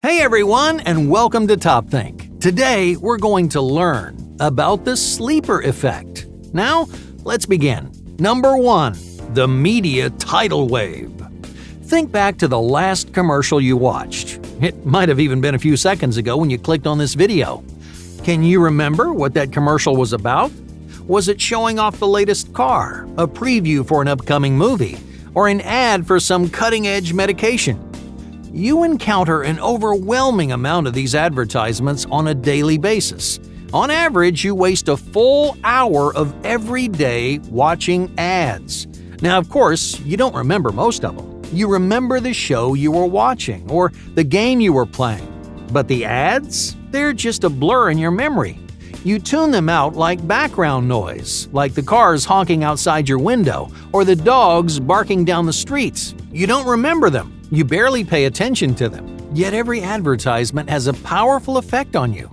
Hey everyone, and welcome to Top Think. Today, we're going to learn about the sleeper effect. Now, let's begin. Number 1. The media tidal wave. Think back to the last commercial you watched. It might have even been a few seconds ago when you clicked on this video. Can you remember what that commercial was about? Was it showing off the latest car, a preview for an upcoming movie, or an ad for some cutting-edge medication? You encounter an overwhelming amount of these advertisements on a daily basis. On average, you waste a full hour of every day watching ads. Now, of course, you don't remember most of them. You remember the show you were watching or the game you were playing. But the ads? They're just a blur in your memory. You tune them out like background noise, like the cars honking outside your window or the dogs barking down the streets. You don't remember them. You barely pay attention to them. Yet every advertisement has a powerful effect on you.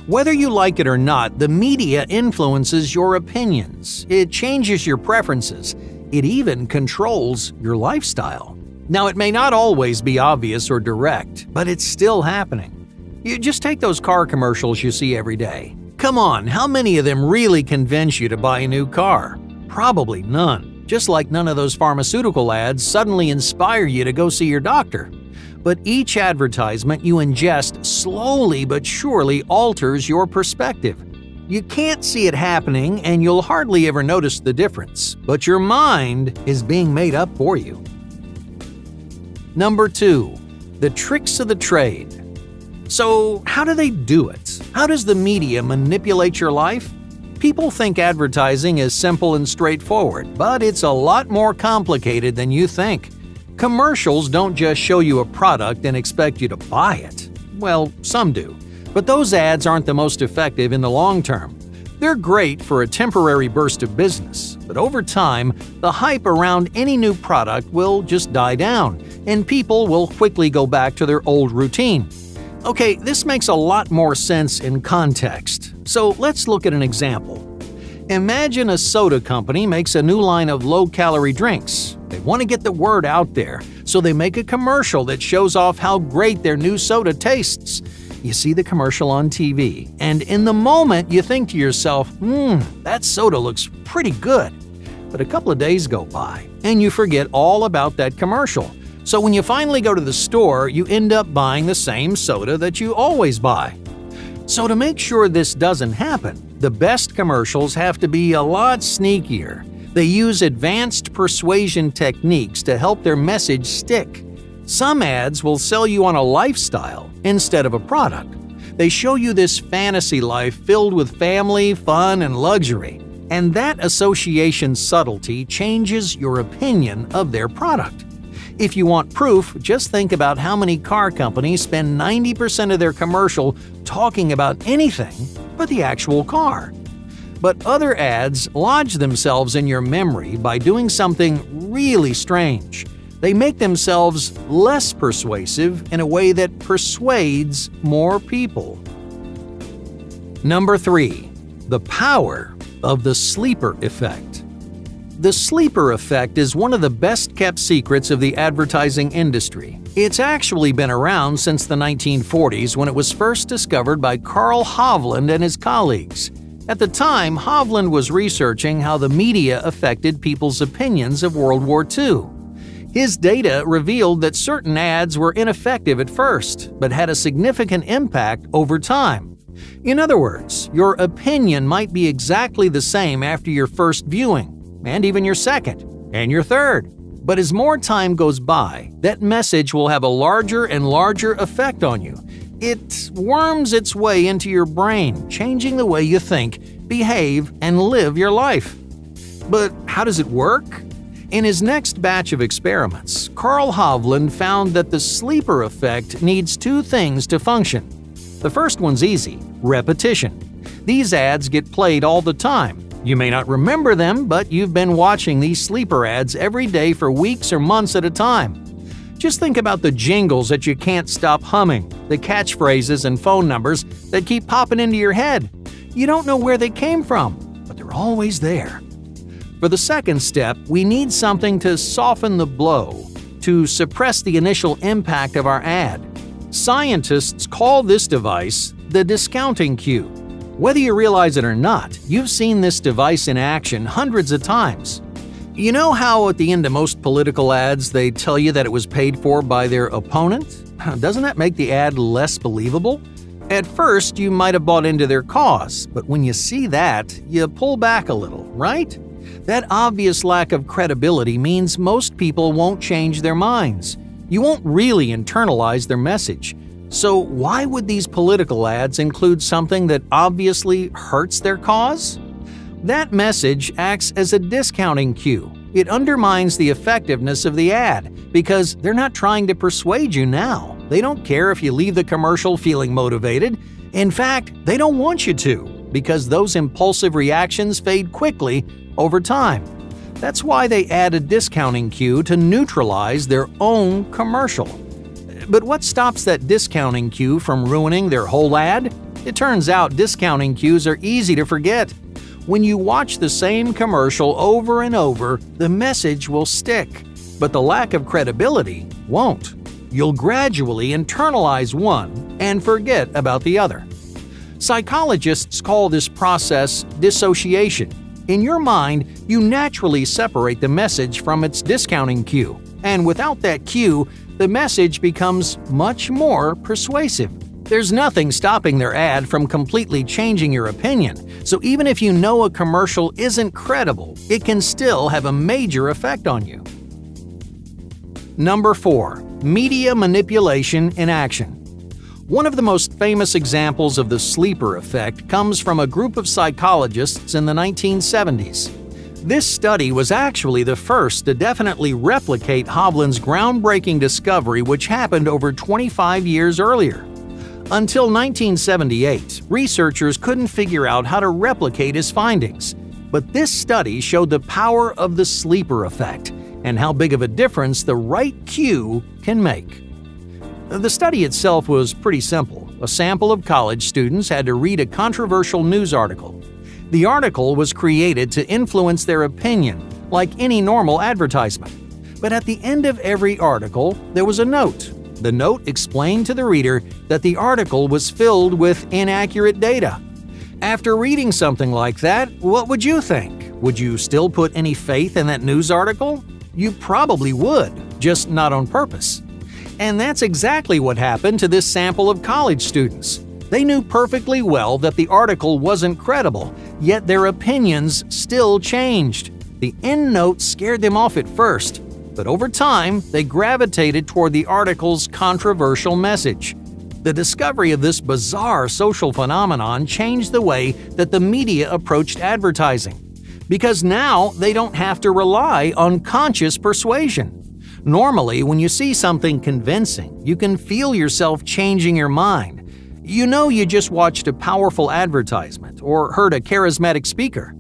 Whether you like it or not, the media influences your opinions. It changes your preferences. It even controls your lifestyle. Now, it may not always be obvious or direct, but it's still happening. You just take those car commercials you see every day. Come on, how many of them really convince you to buy a new car? Probably none. Just like none of those pharmaceutical ads suddenly inspire you to go see your doctor. But each advertisement you ingest slowly but surely alters your perspective. You can't see it happening and you'll hardly ever notice the difference, but your mind is being made up for you. Number 2. The tricks of the trade. So, how do they do it? How does the media manipulate your life? People think advertising is simple and straightforward, but it's a lot more complicated than you think. Commercials don't just show you a product and expect you to buy it. Well, some do, but those ads aren't the most effective in the long term. They're great for a temporary burst of business, but over time, the hype around any new product will just die down, and people will quickly go back to their old routine. Okay, this makes a lot more sense in context, so let's look at an example. Imagine a soda company makes a new line of low-calorie drinks. They want to get the word out there, so they make a commercial that shows off how great their new soda tastes. You see the commercial on TV, and in the moment you think to yourself, that soda looks pretty good. But a couple of days go by, and you forget all about that commercial. So when you finally go to the store, you end up buying the same soda that you always buy. So to make sure this doesn't happen, the best commercials have to be a lot sneakier. They use advanced persuasion techniques to help their message stick. Some ads will sell you on a lifestyle instead of a product. They show you this fantasy life filled with family, fun, and luxury. And that association subtlety changes your opinion of their product. If you want proof, just think about how many car companies spend 90% of their commercial talking about anything but the actual car. But other ads lodge themselves in your memory by doing something really strange. They make themselves less persuasive in a way that persuades more people. Number 3. The power of the sleeper effect. The sleeper effect is one of the best-kept secrets of the advertising industry. It's actually been around since the 1940s when it was first discovered by Carl Hovland and his colleagues. At the time, Hovland was researching how the media affected people's opinions of World War II. His data revealed that certain ads were ineffective at first, but had a significant impact over time. In other words, your opinion might be exactly the same after your first viewing, and even your second, and your third. But as more time goes by, that message will have a larger and larger effect on you. It worms its way into your brain, changing the way you think, behave, and live your life. But how does it work? In his next batch of experiments, Carl Hovland found that the sleeper effect needs 2 things to function. The first one's easy: repetition. These ads get played all the time. You may not remember them, but you've been watching these sleeper ads every day for weeks or months at a time. Just think about the jingles that you can't stop humming, the catchphrases and phone numbers that keep popping into your head. You don't know where they came from, but they're always there. For the second step, we need something to soften the blow, to suppress the initial impact of our ad. Scientists call this device the discounting cue. Whether you realize it or not, you've seen this device in action hundreds of times. You know how at the end of most political ads they tell you that it was paid for by their opponent? Doesn't that make the ad less believable? At first, you might have bought into their cause, but when you see that, you pull back a little, right? That obvious lack of credibility means most people won't change their minds. You won't really internalize their message. So why would these political ads include something that obviously hurts their cause? That message acts as a discounting cue. It undermines the effectiveness of the ad because they're not trying to persuade you now. They don't care if you leave the commercial feeling motivated. In fact, they don't want you to because those impulsive reactions fade quickly over time. That's why they add a discounting cue to neutralize their own commercial. But what stops that discounting cue from ruining their whole ad? It turns out discounting cues are easy to forget. When you watch the same commercial over and over, the message will stick, but the lack of credibility won't. You'll gradually internalize one and forget about the other. Psychologists call this process dissociation. In your mind, you naturally separate the message from its discounting cue, and without that cue, the message becomes much more persuasive. There's nothing stopping their ad from completely changing your opinion, so even if you know a commercial isn't credible, it can still have a major effect on you. Number 4. Media manipulation in action. One of the most famous examples of the sleeper effect comes from a group of psychologists in the 1970s. This study was actually the first to definitely replicate Hovland's groundbreaking discovery, which happened over 25 years earlier. Until 1978, researchers couldn't figure out how to replicate his findings. But this study showed the power of the sleeper effect and how big of a difference the right cue can make. The study itself was pretty simple. A sample of college students had to read a controversial news article. The article was created to influence their opinion, like any normal advertisement. But at the end of every article, there was a note. The note explained to the reader that the article was filled with inaccurate data. After reading something like that, what would you think? Would you still put any faith in that news article? You probably would, just not on purpose. And that's exactly what happened to this sample of college students. They knew perfectly well that the article wasn't credible, yet their opinions still changed. The end note scared them off at first, but over time, they gravitated toward the article's controversial message. The discovery of this bizarre social phenomenon changed the way that the media approached advertising, because now they don't have to rely on conscious persuasion. Normally, when you see something convincing, you can feel yourself changing your mind. You know you just watched a powerful advertisement or heard a charismatic speaker.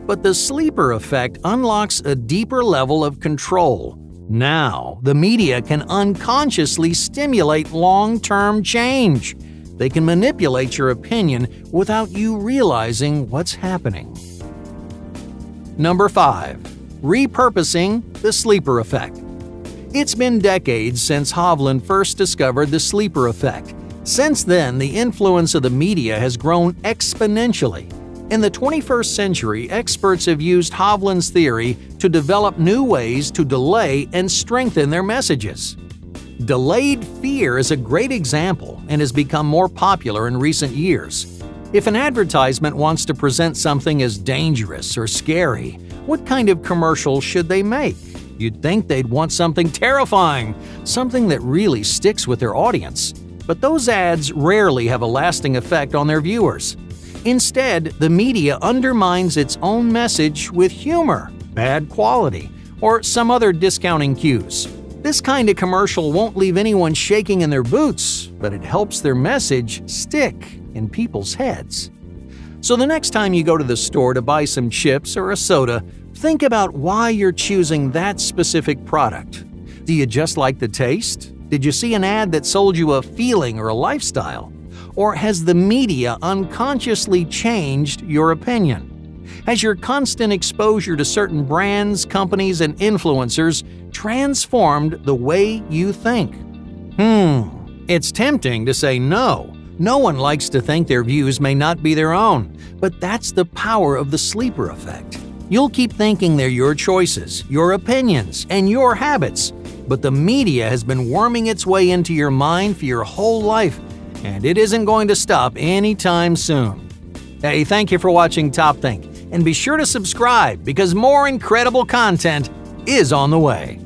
But the sleeper effect unlocks a deeper level of control. Now, the media can unconsciously stimulate long-term change. They can manipulate your opinion without you realizing what's happening. Number 5. Repurposing the sleeper effect. It's been decades since Hovland first discovered the sleeper effect. Since then, the influence of the media has grown exponentially. In the 21st century, experts have used Hovland's theory to develop new ways to delay and strengthen their messages. Delayed fear is a great example and has become more popular in recent years. If an advertisement wants to present something as dangerous or scary, what kind of commercial should they make? You'd think they'd want something terrifying, something that really sticks with their audience. But those ads rarely have a lasting effect on their viewers. Instead, the media undermines its own message with humor, bad quality, or some other discounting cues. This kind of commercial won't leave anyone shaking in their boots, but it helps their message stick in people's heads. So the next time you go to the store to buy some chips or a soda, think about why you're choosing that specific product. Do you just like the taste? Did you see an ad that sold you a feeling or a lifestyle? Or has the media unconsciously changed your opinion? Has your constant exposure to certain brands, companies, and influencers transformed the way you think? It's tempting to say no. No one likes to think their views may not be their own, but that's the power of the sleeper effect. You'll keep thinking they're your choices, your opinions, and your habits, but the media has been worming its way into your mind for your whole life, and it isn't going to stop anytime soon. Hey, thank you for watching Top Think, and be sure to subscribe because more incredible content is on the way.